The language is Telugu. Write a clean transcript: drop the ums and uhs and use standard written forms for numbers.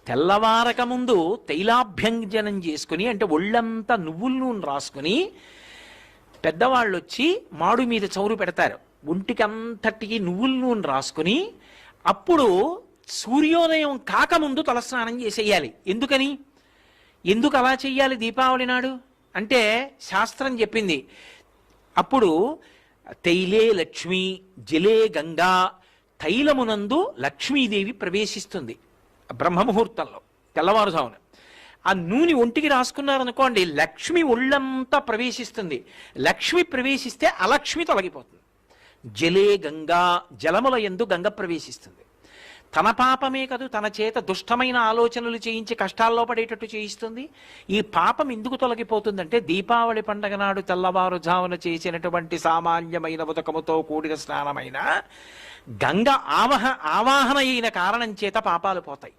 తెల్లవారక ముందు తైలాభ్యంజనం చేసుకుని, అంటే ఒళ్ళంతా నువ్వుల నూనె రాసుకుని, పెద్దవాళ్ళు వచ్చి మాడు మీద చౌరు పెడతారు, ఒంటికి అంతటికి నువ్వుల నూనె రాసుకుని, అప్పుడు సూర్యోదయం కాకముందు తలస్నానం చేసేయాలి. ఎందుకు అలా చెయ్యాలి దీపావళి నాడు అంటే శాస్త్రం చెప్పింది. అప్పుడు తైలే లక్ష్మి జలే గంగా, తైలమునందు లక్ష్మీదేవి ప్రవేశిస్తుంది బ్రహ్మముహూర్తంలో తెల్లవారుజామున. ఆ నూనె ఒంటికి రాసుకున్నారనుకోండి, లక్ష్మి ఒళ్ళంతా ప్రవేశిస్తుంది. లక్ష్మి ప్రవేశిస్తే అలక్ష్మి తొలగిపోతుంది. జలే గంగా, జలముల యందు గంగ ప్రవేశిస్తుంది. తన పాపమే కాదు, తన చేత దుష్టమైన ఆలోచనలు చేయించి కష్టాల్లో పడేటట్టు చేయిస్తుంది. ఈ పాపం ఎందుకు తొలగిపోతుందంటే, దీపావళి పండగ నాడు తెల్లవారుజామున చేసినటువంటి సామాన్యమైన ఉదకముతో కూడిన స్నానమైన గంగ ఆవాహన అయిన కారణం చేత పాపాలు పోతాయి.